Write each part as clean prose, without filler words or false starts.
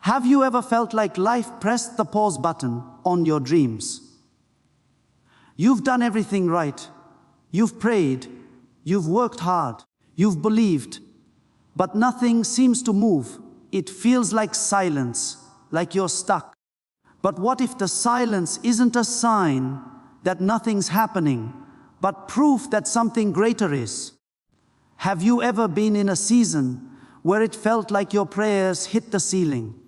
Have you ever felt like life pressed the pause button on your dreams? You've done everything right. You've prayed. You've worked hard. You've believed. But nothing seems to move. It feels like silence, like you're stuck. But what if the silence isn't a sign that nothing's happening, but proof that something greater is? Have you ever been in a season where it felt like your prayers hit the ceiling?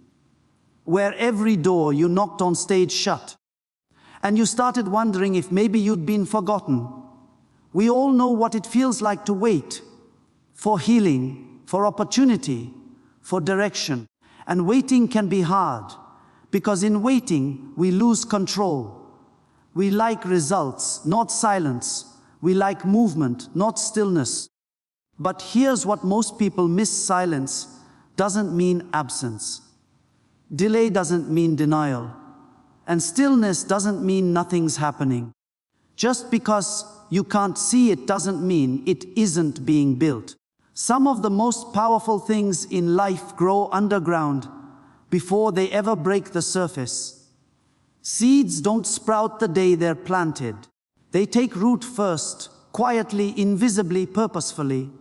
Where every door you knocked on stayed shut? And you started wondering if maybe you'd been forgotten. We all know what it feels like to wait for healing, for opportunity, for direction. And waiting can be hard, because in waiting, we lose control. We like results, not silence. We like movement, not stillness. But here's what most people miss: silence doesn't mean absence. Delay doesn't mean denial. And stillness doesn't mean nothing's happening. Just because you can't see it doesn't mean it isn't being built. Some of the most powerful things in life grow underground before they ever break the surface. Seeds don't sprout the day they're planted. They take root first, quietly, invisibly, purposefully.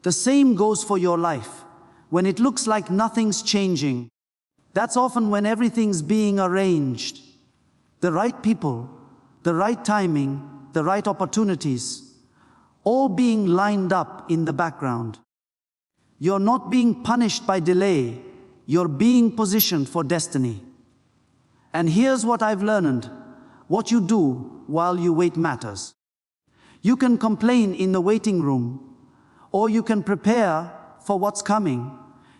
The same goes for your life. When it looks like nothing's changing, that's often when everything's being arranged. The right people, the right timing, the right opportunities, all being lined up in the background. You're not being punished by delay, you're being positioned for destiny. And here's what I've learned: what you do while you wait matters. You can complain in the waiting room, or you can prepare for what's coming.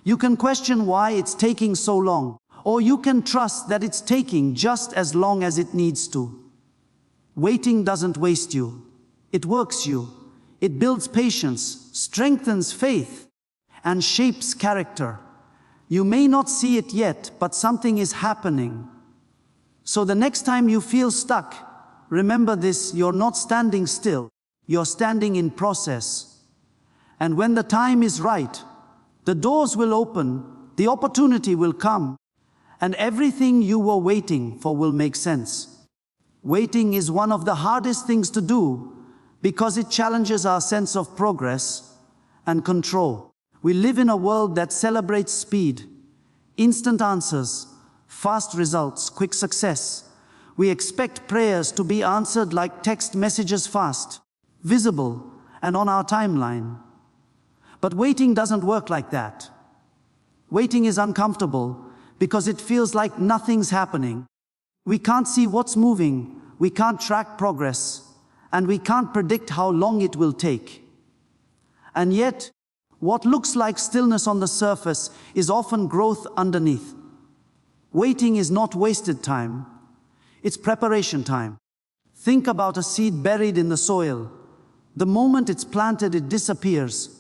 You can question why it's taking so long, or you can trust that it's taking just as long as it needs to. Waiting doesn't waste you. It works you. It builds patience, strengthens faith, and shapes character. You may not see it yet, but something is happening. So the next time you feel stuck, remember this: you're not standing still. You're standing in process. And when the time is right, the doors will open, the opportunity will come, and everything you were waiting for will make sense. Waiting is one of the hardest things to do because it challenges our sense of progress and control. We live in a world that celebrates speed, instant answers, fast results, quick success. We expect prayers to be answered like text messages, fast, visible, and on our timeline. But waiting doesn't work like that. Waiting is uncomfortable because it feels like nothing's happening. We can't see what's moving, we can't track progress, and we can't predict how long it will take. And yet, what looks like stillness on the surface is often growth underneath. Waiting is not wasted time, it's preparation time. Think about a seed buried in the soil. The moment it's planted, it disappears.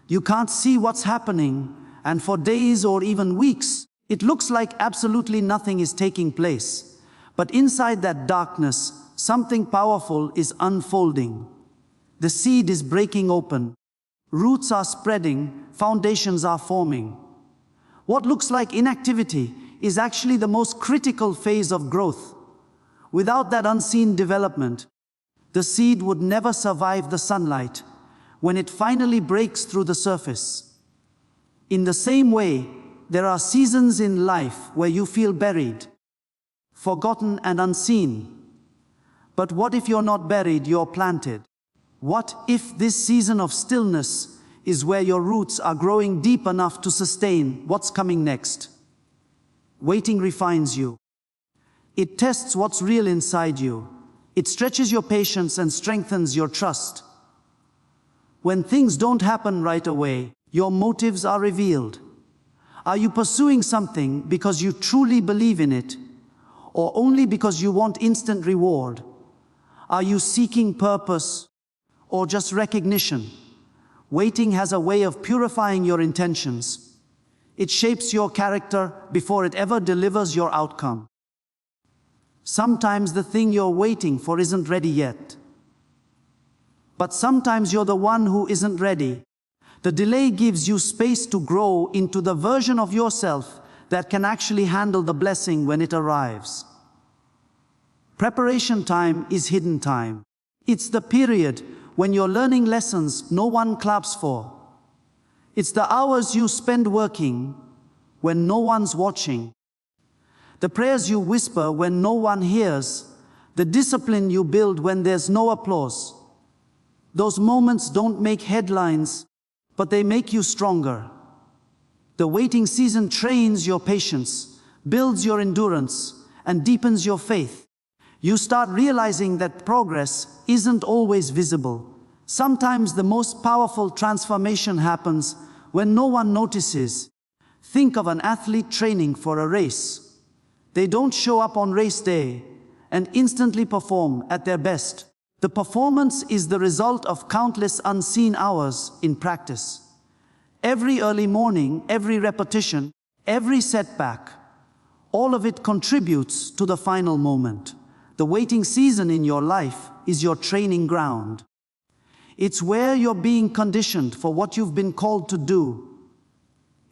You can't see what's happening, and for days or even weeks, it looks like absolutely nothing is taking place. But inside that darkness, something powerful is unfolding. The seed is breaking open. Roots are spreading, foundations are forming. What looks like inactivity is actually the most critical phase of growth. Without that unseen development, the seed would never survive the sunlight when it finally breaks through the surface. In the same way, there are seasons in life where you feel buried, forgotten and unseen. But what if you're not buried, you're planted? What if this season of stillness is where your roots are growing deep enough to sustain what's coming next? Waiting refines you. It tests what's real inside you. It stretches your patience and strengthens your trust. When things don't happen right away, your motives are revealed. Are you pursuing something because you truly believe in it, or only because you want instant reward? Are you seeking purpose or just recognition? Waiting has a way of purifying your intentions. It shapes your character before it ever delivers your outcome. Sometimes the thing you're waiting for isn't ready yet. But sometimes you're the one who isn't ready. The delay gives you space to grow into the version of yourself that can actually handle the blessing when it arrives. Preparation time is hidden time. It's the period when you're learning lessons no one claps for. It's the hours you spend working when no one's watching. The prayers you whisper when no one hears. The discipline you build when there's no applause. Those moments don't make headlines, but they make you stronger. The waiting season trains your patience, builds your endurance, and deepens your faith. You start realizing that progress isn't always visible. Sometimes the most powerful transformation happens when no one notices. Think of an athlete training for a race. They don't show up on race day and instantly perform at their best. The performance is the result of countless unseen hours in practice. Every early morning, every repetition, every setback, all of it contributes to the final moment. The waiting season in your life is your training ground. It's where you're being conditioned for what you've been called to do.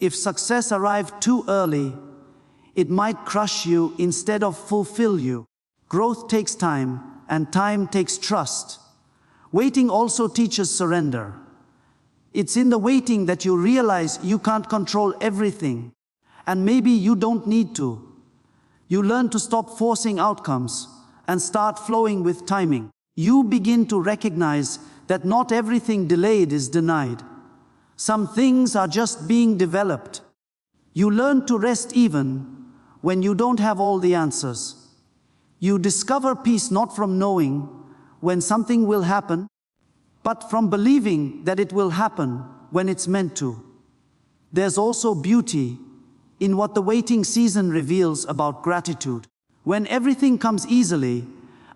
If success arrived too early, it might crush you instead of fulfill you. Growth takes time, and time takes trust. Waiting also teaches surrender. It's in the waiting that you realize you can't control everything, and maybe you don't need to. You learn to stop forcing outcomes and start flowing with timing. You begin to recognize that not everything delayed is denied. Some things are just being developed. You learn to rest even when you don't have all the answers. You discover peace not from knowing when something will happen, but from believing that it will happen when it's meant to. There's also beauty in what the waiting season reveals about gratitude. When everything comes easily,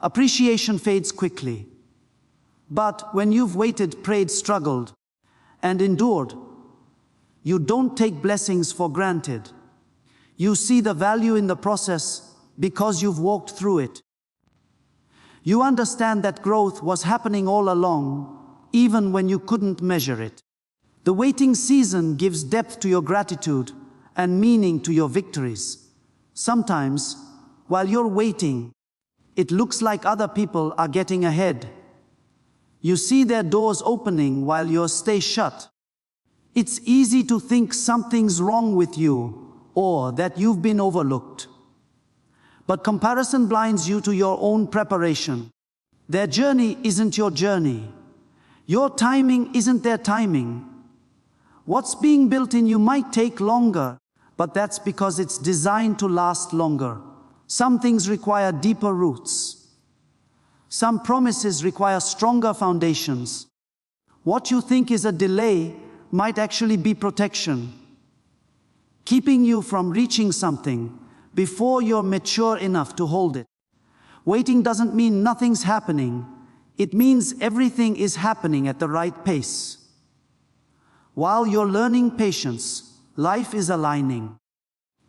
appreciation fades quickly. But when you've waited, prayed, struggled, and endured, you don't take blessings for granted. You see the value in the process because you've walked through it. You understand that growth was happening all along, even when you couldn't measure it. The waiting season gives depth to your gratitude and meaning to your victories. Sometimes, while you're waiting, it looks like other people are getting ahead. You see their doors opening while yours stay shut. It's easy to think something's wrong with you or that you've been overlooked. But comparison blinds you to your own preparation. Their journey isn't your journey. Your timing isn't their timing. What's being built in you might take longer, but that's because it's designed to last longer. Some things require deeper roots. Some promises require stronger foundations. What you think is a delay might actually be protection, keeping you from reaching something before you're mature enough to hold it. Waiting doesn't mean nothing's happening. It means everything is happening at the right pace. While you're learning patience, life is aligning.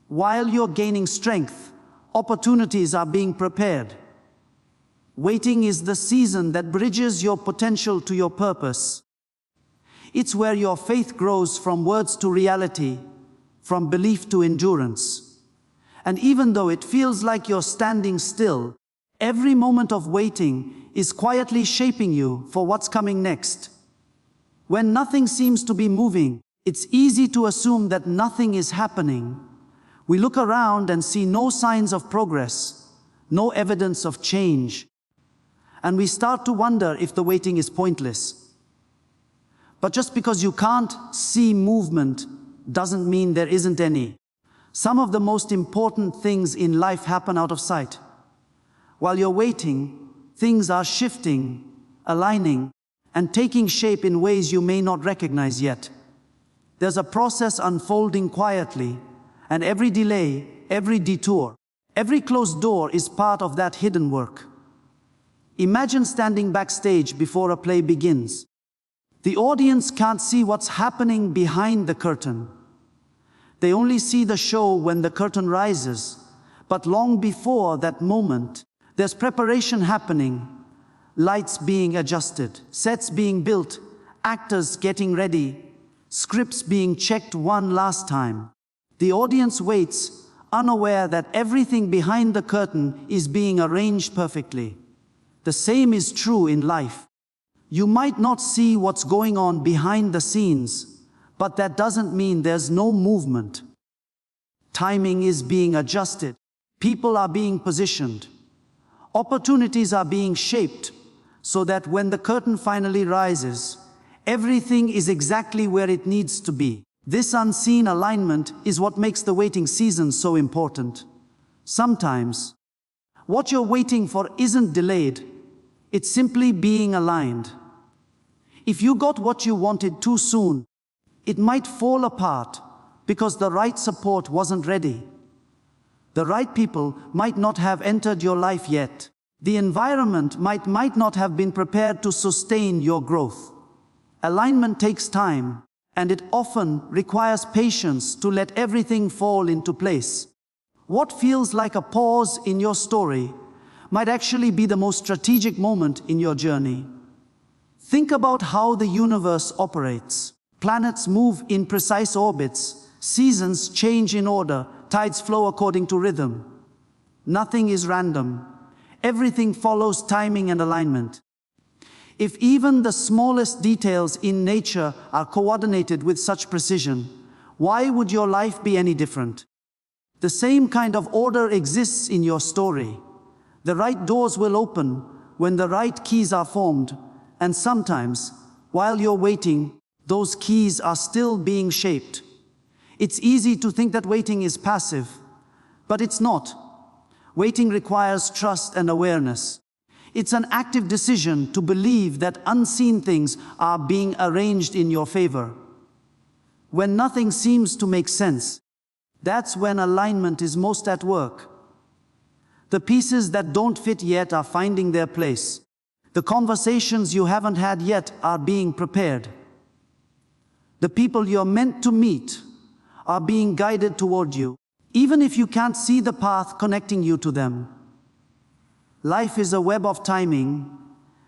While you're gaining strength, opportunities are being prepared. Waiting is the season that bridges your potential to your purpose. It's where your faith grows from words to reality, from belief to endurance. And even though it feels like you're standing still, every moment of waiting is quietly shaping you for what's coming next. When nothing seems to be moving, it's easy to assume that nothing is happening. We look around and see no signs of progress, no evidence of change. And we start to wonder if the waiting is pointless. But just because you can't see movement doesn't mean there isn't any. Some of the most important things in life happen out of sight. While you're waiting, things are shifting, aligning, and taking shape in ways you may not recognize yet. There's a process unfolding quietly, and every delay, every detour, every closed door is part of that hidden work. Imagine standing backstage before a play begins. The audience can't see what's happening behind the curtain. They only see the show when the curtain rises. But long before that moment, there's preparation happening. Lights being adjusted, sets being built, actors getting ready. scripts being checked one last time. The audience waits, unaware that everything behind the curtain is being arranged perfectly. The same is true in life. You might not see what's going on behind the scenes, but that doesn't mean there's no movement. Timing is being adjusted. People are being positioned. Opportunities are being shaped so that when the curtain finally rises, everything is exactly where it needs to be. This unseen alignment is what makes the waiting season so important. Sometimes, what you're waiting for isn't delayed, it's simply being aligned. If you got what you wanted too soon, it might fall apart because the right support wasn't ready. The right people might not have entered your life yet. The environment might not have been prepared to sustain your growth. Alignment takes time, and it often requires patience to let everything fall into place. What feels like a pause in your story might actually be the most strategic moment in your journey. Think about how the universe operates. Planets move in precise orbits, seasons change in order, tides flow according to rhythm. Nothing is random. Everything follows timing and alignment. If even the smallest details in nature are coordinated with such precision, why would your life be any different? The same kind of order exists in your story. The right doors will open when the right keys are formed, and sometimes, while you're waiting, those keys are still being shaped. It's easy to think that waiting is passive, but it's not. Waiting requires trust and awareness. It's an active decision to believe that unseen things are being arranged in your favor. When nothing seems to make sense, that's when alignment is most at work. The pieces that don't fit yet are finding their place. The conversations you haven't had yet are being prepared. The people you're meant to meet are being guided toward you, even if you can't see the path connecting you to them. Life is a web of timing,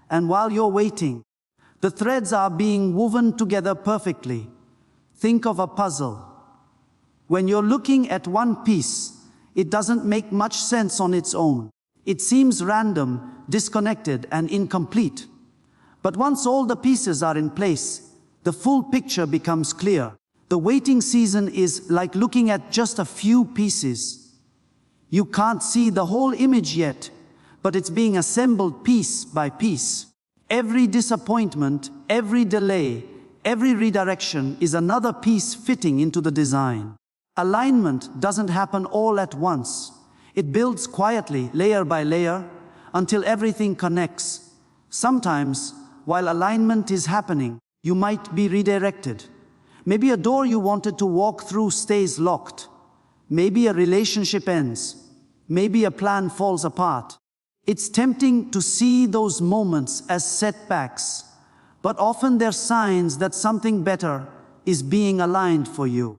and while you're waiting, the threads are being woven together perfectly. Think of a puzzle. When you're looking at one piece, it doesn't make much sense on its own. It seems random, disconnected, and incomplete. But once all the pieces are in place, the full picture becomes clear. The waiting season is like looking at just a few pieces. You can't see the whole image yet, but it's being assembled piece by piece. Every disappointment, every delay, every redirection is another piece fitting into the design. Alignment doesn't happen all at once. It builds quietly, layer by layer, until everything connects. Sometimes, while alignment is happening, you might be redirected. Maybe a door you wanted to walk through stays locked. Maybe a relationship ends. Maybe a plan falls apart. It's tempting to see those moments as setbacks, but often they're signs that something better is being aligned for you.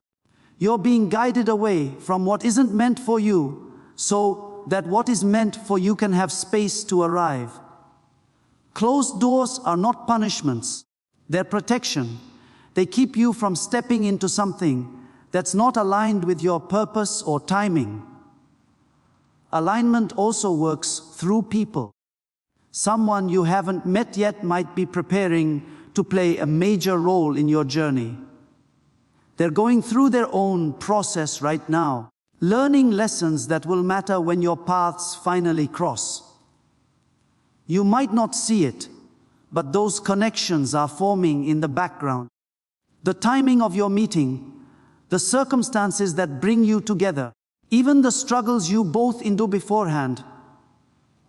You're being guided away from what isn't meant for you, so that what is meant for you can have space to arrive. Closed doors are not punishments. They're protection. They keep you from stepping into something that's not aligned with your purpose or timing. Alignment also works through people. Someone you haven't met yet might be preparing to play a major role in your journey. They're going through their own process right now, learning lessons that will matter when your paths finally cross. You might not see it, but those connections are forming in the background. The timing of your meeting, the circumstances that bring you together, even the struggles you both endure beforehand,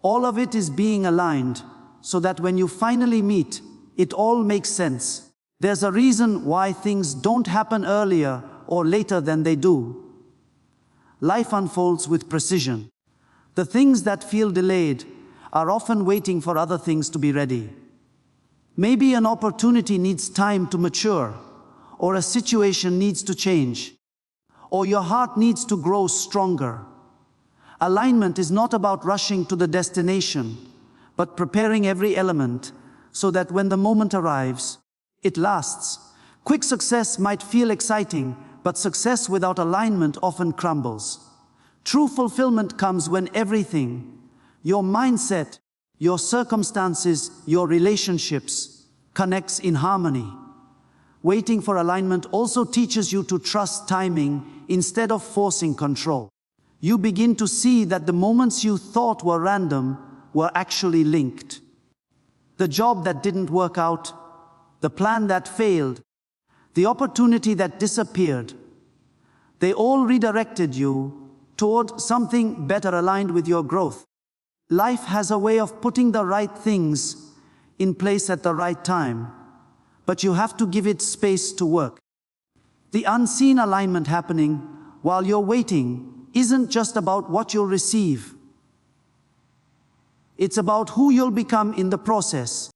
all of it is being aligned so that when you finally meet, it all makes sense. There's a reason why things don't happen earlier or later than they do. Life unfolds with precision. The things that feel delayed are often waiting for other things to be ready. Maybe an opportunity needs time to mature, or a situation needs to change, or your heart needs to grow stronger. Alignment is not about rushing to the destination, but preparing every element so that when the moment arrives, it lasts, Quick success might feel exciting, but success without alignment often crumbles. True fulfillment comes when everything, your mindset, your circumstances, your relationships, connects in harmony. Waiting for alignment also teaches you to trust timing instead of forcing control. You begin to see that the moments you thought were random were actually linked. The job that didn't work out, the plan that failed, the opportunity that disappeared, they all redirected you toward something better aligned with your growth. Life has a way of putting the right things in place at the right time, but you have to give it space to work. The unseen alignment happening while you're waiting isn't just about what you'll receive. It's about who you'll become in the process.